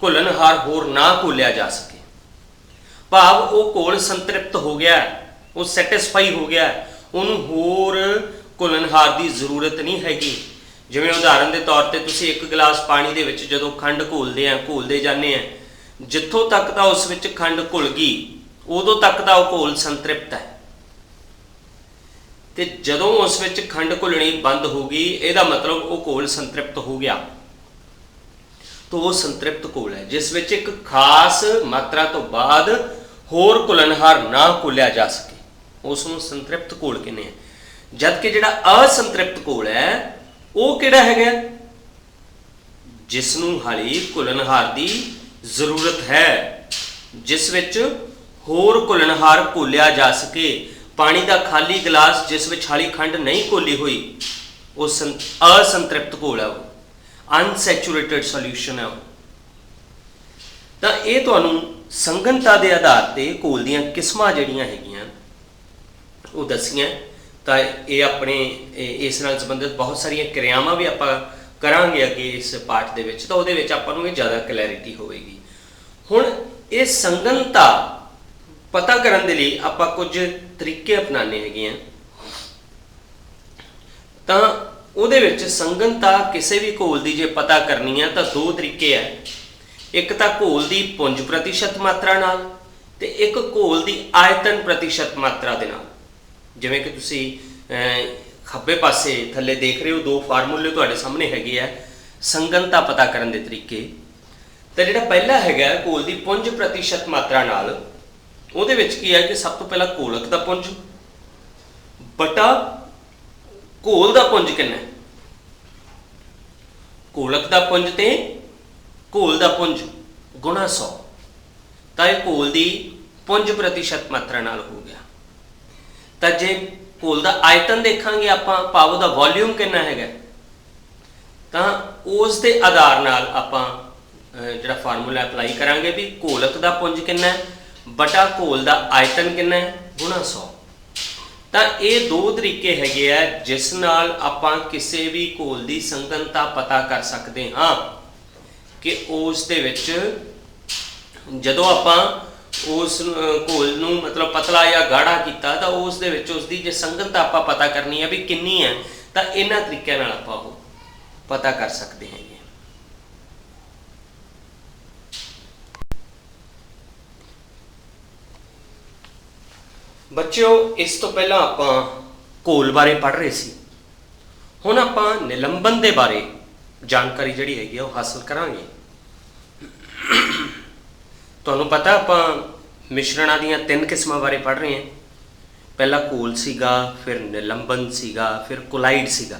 घुलनहार होर ना घोलिया जा सके, भाव वो घोल संतृप्त हो गया, वो सैटिस्फाई हो गया, उन्होंने होर घुलनहार की जरूरत नहीं हैगी। जिवें उदाहरण के तौर पर तुसीं 1 गिलास पानी दे विच जदों खंड घोलते जाने हैं, जिथों तक दा उस विच खंड घुल गई उदों तक दा वो घोल संतृप्त है, ते जदों उस विच खंड घुलनी बंद हो गई इहदा मतलब वो घोल संतृप्त हो गया, तो वो संतृप्त घोल है जिस विच एक खास मात्रा तो बाद होर घुलनहार ना घोलिया जा सके, उसनूं संतृप्त घोल कहने हैं। जबकि जिहड़ा असंतृप्त घोल है वो किहड़ा हैगा? जिसनूं हाली घुलनहार की जरूरत है, जिस विच होर घुलनहार घोलिया जा सके। पानी का खाली गिलास जिस विच हाली खंड नहीं घोली हुई वो असंतृप्त घोल है, वो अनसैचुरेटेड सोल्यूशन है। तो ये तुहानूं संघनता के आधार पर घोल दीयां किस्मां जिहड़ियां हैगियां वो दसियां। तो ये अपने इस नाल संबंधित बहुत सारिया क्रियावां भी आपां करांगे अगे इस पाठ दे विच, तो उहदे विच आपां नूं ज़्यादा क्लैरिटी होवेगी। हुण ये संघनता पता करन दे लई आपां कुछ तरीके अपनाने हैगे आ। तां ਉਹਦੇ ਵਿੱਚ ਸੰਘਣਤਾ ਕਿਸੇ ਵੀ ਘੋਲ ਦੀ ਜੇ ਪਤਾ ਕਰਨੀ ਹੈ ਤਾਂ 2 ਤਰੀਕੇ ਹੈ। ਇੱਕ ਤਾਂ ਘੋਲ ਦੀ ਪੁੰਜ ਪ੍ਰਤੀਸ਼ਤ ਮਾਤਰਾ ਨਾਲ ਤੇ ਇੱਕ ਘੋਲ ਦੀ ਆਇਤਨ ਪ੍ਰਤੀਸ਼ਤ ਮਾਤਰਾ ਦੇ ਨਾਲ। ਜਿਵੇਂ ਕਿ ਤੁਸੀਂ ਖੱਬੇ ਪਾਸੇ ਥੱਲੇ ਦੇਖ ਰਹੇ ਹੋ 2 ਫਾਰਮੂਲੇ ਤੁਹਾਡੇ ਸਾਹਮਣੇ ਹੈਗੇ ਆ ਸੰਘਣਤਾ ਪਤਾ ਕਰਨ ਦੇ ਤਰੀਕੇ। ਤਾਂ ਜਿਹੜਾ ਪਹਿਲਾ ਹੈਗਾ ਘੋਲ ਦੀ ਪੁੰਜ ਪ੍ਰਤੀਸ਼ਤ ਮਾਤਰਾ ਨਾਲ, ਉਹਦੇ ਵਿੱਚ ਕੀ ਹੈ ਕਿ ਸਭ ਤੋਂ ਪਹਿਲਾਂ ਘੋਲਕ ਦਾ ਪੁੰਜ ਬਟਾ घोल का पुंज कितना, घोलक का पुंज ते घोल का पुंज गुणा 100, तो यह घोल की पुंज प्रतिशत मात्रा नाल हो गया। तो जे घोल का आयतन देखांगे आपां भाव दा वॉल्यूम कितना हैगा, तो उस दे आधार नाल आपां जिहड़ा फार्मूला अप्लाई करांगे भी घोलक का पुंज कितना बटा घोल का आयतन कितना गुणा 100। तो ये 2 तरीके हैगे आ जिस नाल आपां किसी भी घोल की संघनता पता कर सकते हाँ कि उस दे विच जदों आपां उस घोल नूं मतलब पतला या गाढ़ा कीता तो उस दे विच उसदी जे संघनता आपां पता करनी है भी कितनी है, तो इन्हां तरीकिਆਂ नाल आपां ਉਹ पता कर सकते हैं। बच्चों इस तो पहला आपां घोल बारे पढ़ रहे सी, हुण आपां निलंबन के बारे जानकारी जिहड़ी हैगी वो हासिल करांगे। ਤੁਹਾਨੂੰ ਪਤਾ ਆਪਾਂ ਮਿਸ਼ਰਣਾਂ ਦੀਆਂ 3 ਕਿਸਮਾਂ ਬਾਰੇ ਪੜ੍ਹ ਰਹੇ ਹਾਂ। ਪਹਿਲਾ ਘੋਲ ਸੀਗਾ, ਫਿਰ ਨਿਲੰਬਨ ਸੀਗਾ, ਫਿਰ ਕੋਲਾਈਡ ਸੀਗਾ।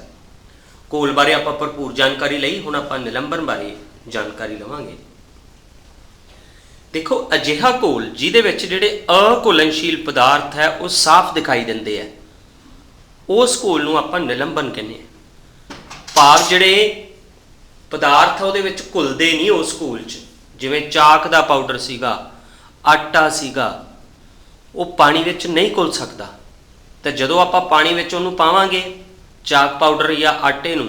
ਘੋਲ ਬਾਰੇ ਆਪਾਂ ਭਰਪੂਰ ਜਾਣਕਾਰੀ ਲਈ, ਹੁਣ ਆਪਾਂ ਨਿਲੰਬਨ ਬਾਰੇ ਜਾਣਕਾਰੀ ਲਵਾਂਗੇ। ਦੇਖੋ, ਅਜਿਹਾ ਘੋਲ ਜਿਹਦੇ ਵਿੱਚ ਜਿਹੜੇ ਅਘੁਲਨਸ਼ੀਲ ਪਦਾਰਥ ਹੈ ਉਹ ਸਾਫ਼ ਦਿਖਾਈ ਦਿੰਦੇ ਆ, ਉਸ ਘੋਲ ਨੂੰ ਆਪਾਂ ਨਿਲੰਬਨ ਕਹਿੰਦੇ ਹਾਂ। ਭਾਵ ਜਿਹੜੇ ਪਦਾਰਥ ਉਹਦੇ ਵਿੱਚ ਘੁਲਦੇ ਨਹੀਂ ਉਸ ਘੋਲ 'ਚ, ਜਿਵੇਂ ਚਾਕ ਦਾ ਪਾਊਡਰ ਸੀਗਾ, ਆਟਾ ਸੀਗਾ, ਉਹ ਪਾਣੀ ਵਿੱਚ ਨਹੀਂ ਘੁਲ ਸਕਦਾ। ਤਾਂ ਜਦੋਂ ਆਪਾਂ ਪਾਣੀ ਵਿੱਚ ਉਹਨੂੰ ਪਾਵਾਂਗੇ, ਚਾਕ ਪਾਊਡਰ ਜਾਂ ਆਟੇ ਨੂੰ,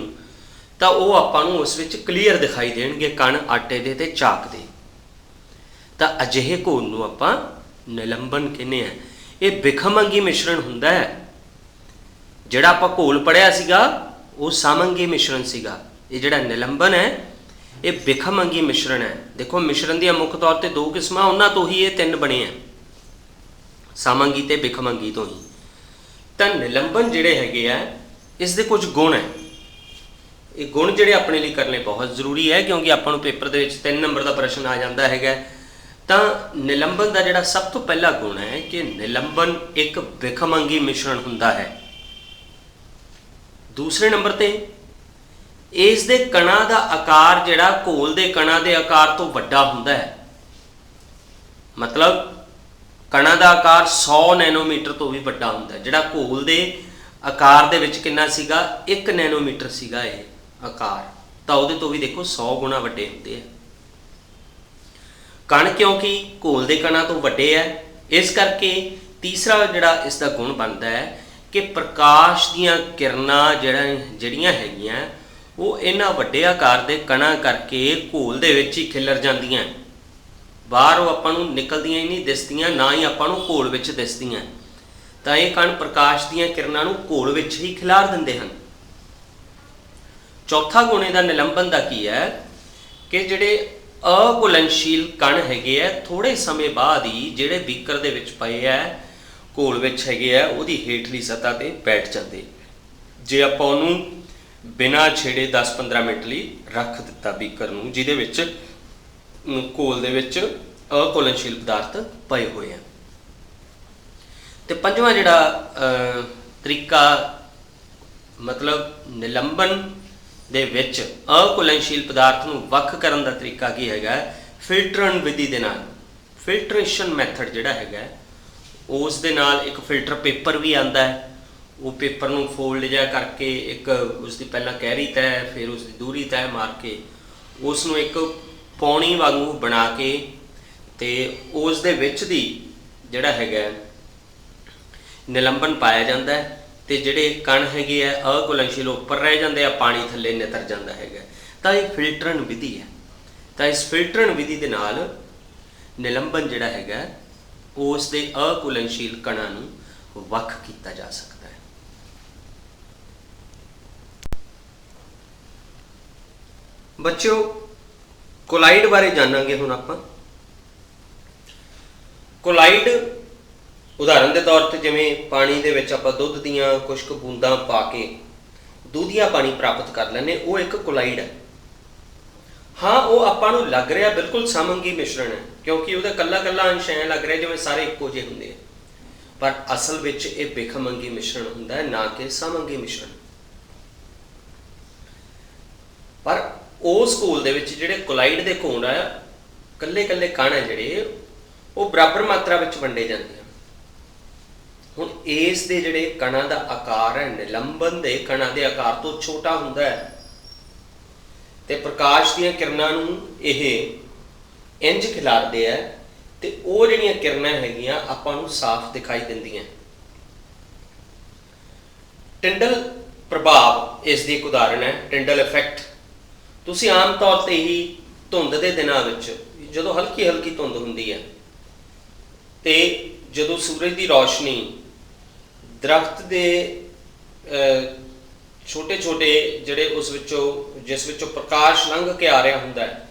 ਤਾਂ ਉਹ ਆਪਾਂ ਨੂੰ ਉਸ ਵਿੱਚ ਕਲੀਅਰ ਦਿਖਾਈ ਦੇਣਗੇ ਕਣ ਆਟੇ ਦੇ ਅਤੇ ਚਾਕ ਦੇ। ਤਾਂ ਅਜਿਹੇ ਘੋਲ ਨੂੰ ਆਪਾਂ ਨਿਲੰਬਨ ਕਹਿੰਦੇ ਹਾਂ। ਇਹ ਬਿਖਮੰਗੀ ਮਿਸ਼ਰਣ ਹੁੰਦਾ ਹੈ। ਜਿਹੜਾ ਆਪਾਂ ਘੋਲ ਪੜ੍ਹਿਆ ਸੀਗਾ ਉਹ ਸਾਮੰਗੀ ਮਿਸ਼ਰਣ ਸੀਗਾ। ਇਹ ਜਿਹੜਾ ਨਿਲੰਬਨ ਹੈ ਇਹ ਬਿਖਮੰਗੀ ਮਿਸ਼ਰਣ ਹੈ। ਦੇਖੋ, ਮਿਸ਼ਰਣ ਦੀਆਂ ਮੁੱਖ ਤੌਰ 'ਤੇ 2 ਕਿਸਮਾਂ, ਉਹਨਾਂ ਤੋਂ ਹੀ ਇਹ 3 ਬਣੇ ਆ, ਸਾਮੰਗੀ ਅਤੇ ਬਿਖਮੰਗੀ ਤੋਂ ਹੀ। ਤਾਂ ਨਿਲੰਬਨ ਜਿਹੜੇ ਹੈਗੇ ਆ, ਇਸ ਦੇ ਕੁਝ ਗੁਣ ਹੈ। ਇਹ ਗੁਣ ਜਿਹੜੇ ਆਪਣੇ ਲਈ ਕਰਨੇ ਬਹੁਤ ਜ਼ਰੂਰੀ ਹੈ, ਕਿਉਂਕਿ ਆਪਾਂ ਨੂੰ ਪੇਪਰ ਦੇ ਵਿੱਚ 3 ਨੰਬਰ ਦਾ ਪ੍ਰਸ਼ਨ ਆ ਜਾਂਦਾ ਹੈਗਾ। ਤਾਂ ਨਿਲੰਬਨ ਦਾ ਜਿਹੜਾ ਸਭ ਤੋਂ ਪਹਿਲਾ ਗੁਣ ਹੈ ਕਿ ਨਿਲੰਬਨ ਇੱਕ ਬਿਖਮੰਗੀ ਮਿਸ਼ਰਣ ਹੁੰਦਾ ਹੈ। ਦੂਸਰੇ ਨੰਬਰ 'ਤੇ ਇਸ ਦੇ ਕਣਾਂ ਦਾ ਆਕਾਰ ਜਿਹੜਾ ਘੋਲ ਦੇ ਕਣਾਂ ਦੇ ਆਕਾਰ ਤੋਂ ਵੱਡਾ ਹੁੰਦਾ ਹੈ। ਮਤਲਬ ਕਣਾਂ ਦਾ ਆਕਾਰ 100 ਨੈਨੋਮੀਟਰ ਤੋਂ ਵੀ ਵੱਡਾ ਹੁੰਦਾ ਹੈ। ਜਿਹੜਾ ਘੋਲ ਦੇ ਆਕਾਰ ਦੇ ਵਿੱਚ ਕਿੰਨਾ ਸੀਗਾ, 1 ਨੈਨੋਮੀਟਰ ਸੀਗਾ ਇਹ ਆਕਾਰ, ਤਾਂ ਉਹਦੇ ਤੋਂ ਵੀ ਦੇਖੋ 100 ਗੁਣਾ ਵੱਡੇ ਹੁੰਦੇ ਆ ਕਣ, ਕਿਉਂਕਿ ਘੋਲ ਦੇ ਕਣਾਂ ਤੋਂ ਵੱਡੇ ਹੈ। ਇਸ ਕਰਕੇ ਤੀਸਰਾ ਜਿਹੜਾ ਇਸ ਦਾ ਗੁਣ ਬਣਦਾ ਹੈ ਕਿ ਪ੍ਰਕਾਸ਼ ਦੀਆਂ ਕਿਰਨਾਂ ਜਿਹੜੀਆਂ ਹੈਗੀਆਂ ਉਹ ਇਹਨਾਂ ਵੱਡੇ ਆਕਾਰ ਦੇ ਕਣਾਂ ਕਰਕੇ ਘੋਲ ਦੇ ਵਿੱਚ ਹੀ ਖਿਲਰ ਜਾਂਦੀਆਂ। ਬਾਹਰ ਉਹ ਆਪਾਂ ਨੂੰ ਨਿਕਲਦੀਆਂ ਹੀ ਨਹੀਂ ਦਿਸਦੀਆਂ, ਨਾ ਹੀ ਆਪਾਂ ਨੂੰ ਘੋਲ ਵਿੱਚ ਦਿਸਦੀਆਂ। ਤਾਂ ਇਹ ਕਣ ਪ੍ਰਕਾਸ਼ ਦੀਆਂ ਕਿਰਨਾਂ ਨੂੰ ਘੋਲ ਵਿੱਚ ਹੀ ਖਿਲਾਰ ਦਿੰਦੇ ਹਨ। ਚੌਥਾ ਗੁਣ ਇਹਦਾ ਨਿਲੰਬਨ ਦਾ ਕੀ ਹੈ ਕਿ ਜਿਹੜੇ ਅਘੁਲਨਸ਼ੀਲ ਕਣ ਹੈਗੇ ਆ, ਥੋੜ੍ਹੇ ਸਮੇਂ ਬਾਅਦ ਹੀ ਜਿਹੜੇ ਬੀਕਰ ਦੇ ਵਿੱਚ ਪਏ ਆ, ਘੋਲ ਵਿੱਚ ਹੈਗੇ ਆ, ਉਹਦੀ ਹੇਠਲੀ ਸਤ੍ਹਾ 'ਤੇ ਬੈਠ ਜਾਂਦੇ। ਜੇ ਆਪਾਂ ਉਹਨੂੰ ਬਿਨਾਂ ਛੇੜੇ 10-15 ਮਿੰਟ ਲਈ ਰੱਖ ਦਿੱਤਾ ਬੀਕਰ ਨੂੰ, ਜਿਹਦੇ ਵਿੱਚ ਘੋਲ ਦੇ ਵਿੱਚ ਅਘੁਲਨਸ਼ੀਲ ਪਦਾਰਥ ਪਏ ਹੋਏ ਆ। ਤੇ ਪੰਜਵਾਂ ਜਿਹੜਾ ਤਰੀਕਾ, ਮਤਲਬ ਨਿਲੰਬਨ ਦੇ ਵਿੱਚ ਅਘੁਲਨਸ਼ੀਲ ਪਦਾਰਥ ਨੂੰ ਵੱਖ ਕਰਨ ਦਾ ਤਰੀਕਾ ਕੀ ਹੈਗਾ, ਫਿਲਟਰਨ ਵਿਧੀ ਦੇ ਨਾਲ। ਫਿਲਟਰੇਸ਼ਨ ਮੈਥਡ ਜਿਹੜਾ ਹੈਗਾ, ਉਸ ਦੇ ਨਾਲ ਇੱਕ ਫਿਲਟਰ ਪੇਪਰ ਵੀ ਆਉਂਦਾ ਹੈ। ਉਹ ਪੇਪਰ ਨੂੰ ਫੋਲਡ ਜਿਹਾ ਕਰਕੇ ਇੱਕ ਉਸ ਦੀ ਪਹਿਲਾਂ ਕਹਿਰੀ ਤੈਅ, ਫਿਰ ਉਸ ਦੀ ਦੂਰੀ ਤੈਅ ਮਾਰ ਕੇ ਉਸ ਨੂੰ ਇੱਕ ਪੌਣੀ ਵਾਂਗੂ ਬਣਾ ਕੇ, ਅਤੇ ਉਸ ਦੇ ਵਿੱਚ ਦੀ ਜਿਹੜਾ ਹੈਗਾ ਨਿਲੰਬਨ ਪਾਇਆ ਜਾਂਦਾ ਹੈ, ਅਤੇ ਜਿਹੜੇ ਕਣ ਹੈਗੇ ਆ ਅਘੁਲਨਸ਼ੀਲ ਉੱਪਰ ਰਹਿ ਜਾਂਦੇ ਆ, ਪਾਣੀ ਥੱਲੇ ਨਿਤਰ ਜਾਂਦਾ ਹੈਗਾ। ਤਾਂ ਇਹ ਫਿਲਟਰਨ ਵਿਧੀ ਹੈ। ਤਾਂ ਇਸ ਫਿਲਟਰਨ ਵਿਧੀ ਦੇ ਨਾਲ ਨਿਲੰਬਨ ਜਿਹੜਾ ਹੈਗਾ ਉਸ ਦੇ ਅਘੁਲਨਸ਼ੀਲ ਕਣਾਂ ਨੂੰ ਵੱਖ ਕੀਤਾ ਜਾ ਸਕਦਾ ਹੈ। ਬੱਚਿਓ, ਕੋਲਾਈਡ ਬਾਰੇ ਜਾਣਾਂਗੇ ਹੁਣ ਆਪਾਂ। ਕੋਲਾਈਡ ਉਦਾਹਰਨ ਦੇ ਤੌਰ 'ਤੇ, ਜਿਵੇਂ ਪਾਣੀ ਦੇ ਵਿੱਚ ਆਪਾਂ ਦੁੱਧ ਦੀਆਂ ਕੁਝ ਕੁ ਬੂੰਦਾਂ ਪਾ ਕੇ ਦੁਧੀਆ ਪਾਣੀ ਪ੍ਰਾਪਤ ਕਰ ਲੈਂਦੇ, ਉਹ ਇੱਕ ਕੋਲਾਈਡ ਹੈ। ਹਾਂ, ਉਹ ਆਪਾਂ ਨੂੰ ਲੱਗ ਰਿਹਾ ਬਿਲਕੁਲ ਸਾਮੰਗੀ ਮਿਸ਼ਰਣ ਹੈ, ਕਿਉਂਕਿ ਉਹਦਾ ਕੱਲਾ ਅੰਸ਼ ਐਂ ਲੱਗ ਰਿਹਾ ਜਿਵੇਂ ਸਾਰੇ ਇੱਕੋ ਜਿਹੇ ਹੁੰਦੇ ਆ, ਪਰ ਅਸਲ ਵਿੱਚ ਇਹ ਬਿਖਮੰਗੀ ਮਿਸ਼ਰਣ ਹੁੰਦਾ ਹੈ, ਨਾ ਕਿ ਸਾਮੰਗੀ ਮਿਸ਼ਰਣ। ਪਰ ਉਸ ਘੋਲ ਦੇ ਵਿੱਚ ਜਿਹੜੇ ਕੋਲਾਈਡ ਦੇ ਘੋਲ ਆ, ਕੱਲੇ ਕਣ ਹੈ ਜਿਹੜੇ, ਉਹ ਬਰਾਬਰ ਮਾਤਰਾ ਵਿੱਚ ਵੰਡੇ ਜਾਂਦੇ ਹਨ। ਹੁਣ ਇਸ ਦੇ ਜਿਹੜੇ ਕਣਾਂ ਦਾ ਆਕਾਰ ਹੈ, ਨਿਲੰਬਨ ਦੇ ਕਣਾਂ ਦੇ ਆਕਾਰ ਤੋਂ ਛੋਟਾ ਹੁੰਦਾ ਹੈ, ਤੇ ਪ੍ਰਕਾਸ਼ ਦੀਆਂ ਕਿਰਨਾਂ ਨੂੰ ਇਹ ਇੰਝ ਖਿਲਾਰਦੇ ਆ, ਤੇ ਉਹ ਜਿਹੜੀਆਂ ਕਿਰਨਾਂ ਹੈਗੀਆਂ ਆਪਾਂ ਨੂੰ ਸਾਫ਼ ਦਿਖਾਈ ਦਿੰਦੀਆਂ। ਟਿੰਡਲ ਪ੍ਰਭਾਵ ਇਸ ਦੀ ਇੱਕ ਉਦਾਹਰਨ ਹੈ, ਟਿੰਡਲ ਇਫੈਕਟ। ਤੁਸੀਂ ਆਮ ਤੌਰ 'ਤੇ ਹੀ ਧੁੰਦ ਦੇ ਦਿਨਾਂ ਵਿੱਚ, ਜਦੋਂ ਹਲਕੀ ਧੁੰਦ ਹੁੰਦੀ ਹੈ, ਤੇ ਜਦੋਂ ਸੂਰਜ ਦੀ ਰੌਸ਼ਨੀ ਦਰਖਤ ਦੇ ਛੋਟੇ ਜਿਹੜੇ ਉਸ ਵਿੱਚੋਂ, ਜਿਸ ਵਿੱਚੋਂ ਪ੍ਰਕਾਸ਼ ਲੰਘ ਕੇ ਆ ਰਿਹਾ ਹੁੰਦਾ ਹੈ,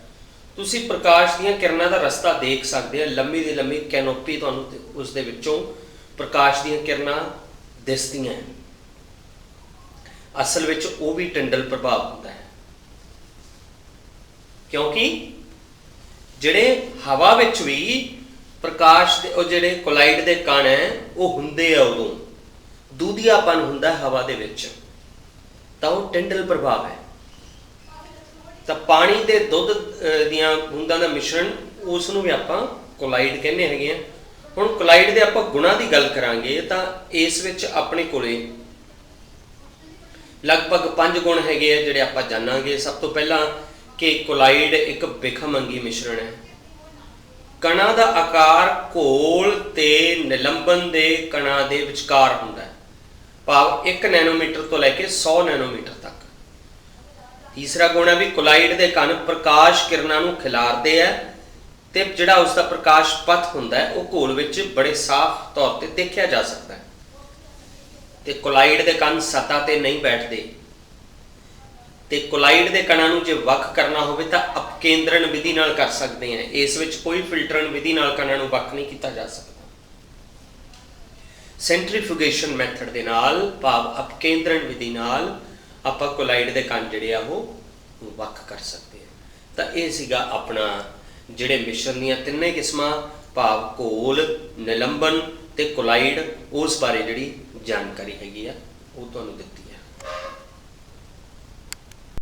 ਤੁਸੀਂ ਪ੍ਰਕਾਸ਼ ਦੀਆਂ ਕਿਰਨਾਂ ਦਾ ਰਸਤਾ ਦੇਖ ਸਕਦੇ ਆ। ਲੰਮੀ ਦੀ ਲੰਮੀ ਕੈਨੋਪੀ ਤੁਹਾਨੂੰ ਉਸ ਦੇ ਵਿੱਚੋਂ ਪ੍ਰਕਾਸ਼ ਦੀਆਂ ਕਿਰਨਾਂ ਦਿਸਦੀਆਂ। ਅਸਲ ਵਿੱਚ ਉਹ ਵੀ ਟਿੰਡਲ ਪ੍ਰਭਾਵ ਹੁੰਦਾ ਹੈ, ਕਿਉਂਕਿ ਜਿਹੜੇ ਹਵਾ ਵਿੱਚ ਵੀ ਪ੍ਰਕਾਸ਼ ਦੇ ਉਹ ਜਿਹੜੇ ਕੋਲਾਈਡ ਦੇ ਕਣ ਹੈ ਉਹ ਹੁੰਦੇ ਆ, ਉਦੋਂ ਦੂਧੀਆਪਨ ਹੁੰਦਾ ਹਵਾ ਦੇ ਵਿੱਚ, ਤਾਂ ਉਹ ਟਿੰਡਲ ਪ੍ਰਭਾਵ ਹੈ। ਤਾਂ ਪਾਣੀ ਤੇ ਦੁੱਧ ਦੀਆਂ ਬੂੰਦਾਂ ਦਾ ਮਿਸ਼ਰਣ, ਉਸ ਨੂੰ ਵੀ ਆਪਾਂ ਕੋਲਾਈਡ ਕਹਿੰਦੇ ਹੈਗੇ ਆ। ਹੁਣ ਕੋਲਾਈਡ ਦੇ ਆਪਾਂ ਗੁਣਾਂ ਦੀ ਗੱਲ ਕਰਾਂਗੇ ਤਾਂ ਇਸ ਵਿੱਚ ਆਪਣੇ ਕੋਲੇ ਲਗਭਗ 5 ਗੁਣ ਹੈਗੇ ਆ ਜਿਹੜੇ ਆਪਾਂ ਜਾਣਾਂਗੇ। ਸਭ ਤੋਂ ਪਹਿਲਾਂ ਕਿ ਕੋਲਾਈਡ ਇੱਕ ਬਿਖਮੰਗੀ ਮਿਸ਼ਰਣ ਹੈ। ਕਣਾਂ ਦਾ ਆਕਾਰ ਘੋਲ ਤੇ ਨਿਲੰਬਨ ਦੇ ਕਣਾਂ ਦੇ ਵਿਚਕਾਰ ਹੁੰਦਾ ਹੈ, ਭਾਵ 1 ਨੈਨੋਮੀਟਰ ਤੋਂ ਲੈ ਕੇ 100 ਨੈਨੋਮੀਟਰ ਤੱਕ। ਤੀਸਰਾ ਗੁਣ ਹੈ ਵੀ ਕੋਲਾਈਡ ਦੇ ਕਣ ਪ੍ਰਕਾਸ਼ ਕਿਰਨਾਂ ਨੂੰ ਖਿਲਾਰਦੇ ਹੈ ਤੇ ਜਿਹੜਾ ਉਸ ਦਾ ਪ੍ਰਕਾਸ਼ ਪਥ ਹੁੰਦਾ ਹੈ ਉਹ ਘੋਲ ਵਿੱਚ ਬੜੇ ਸਾਫ਼ ਤੌਰ ਤੇ ਦੇਖਿਆ ਜਾ ਸਕਦਾ ਹੈ। ਤੇ ਕੋਲਾਈਡ ਦੇ ਕਣ ਸਤ੍ਹਾ ਤੇ ਨਹੀਂ ਬੈਠਦੇ, ਤੇ ਕੋਲਾਈਡ ਦੇ ਕਣਾਂ ਨੂੰ ਜੇ ਵੱਖ ਕਰਨਾ ਹੋਵੇ ਤਾਂ ਅਪਕੇਂਦਰਨ ਵਿਧੀ ਨਾਲ ਕਰ ਸਕਦੇ ਹਾਂ। ਇਸ ਵਿੱਚ ਕੋਈ ਫਿਲਟਰਨ ਵਿਧੀ ਨਾਲ ਕਣਾਂ ਨੂੰ ਵੱਖ ਨਹੀਂ ਕੀਤਾ ਜਾ ਸਕਦਾ। ਸੈਂਟਰੀਫਿਊਗੇਸ਼ਨ ਮੈਥਡ ਦੇ ਨਾਲ, ਭਾਵ ਅਪਕੇਂਦਰਨ ਵਿਧੀ ਨਾਲ ਆਪਾਂ ਕੋਲਾਈਡ ਦੇ ਕਣ ਜਿਹੜੇ ਆ ਉਹ ਵੱਖ ਕਰ ਸਕਦੇ ਹਾਂ। ਤਾਂ ਇਹ ਸੀਗਾ ਆਪਣਾ ਜਿਹੜੇ ਮਿਸ਼ਰਣ ਦੀਆਂ ਤਿੰਨੇ ਕਿਸਮਾਂ, ਭਾਵ ਘੋਲ, ਨਿਲੰਬਨ ਤੇ ਕੋਲਾਈਡ, ਉਸ ਬਾਰੇ ਜਿਹੜੀ ਜਾਣਕਾਰੀ ਹੈਗੀ ਆ ਉਹ ਤੁਹਾਨੂੰ ਦਿੱਤੀ।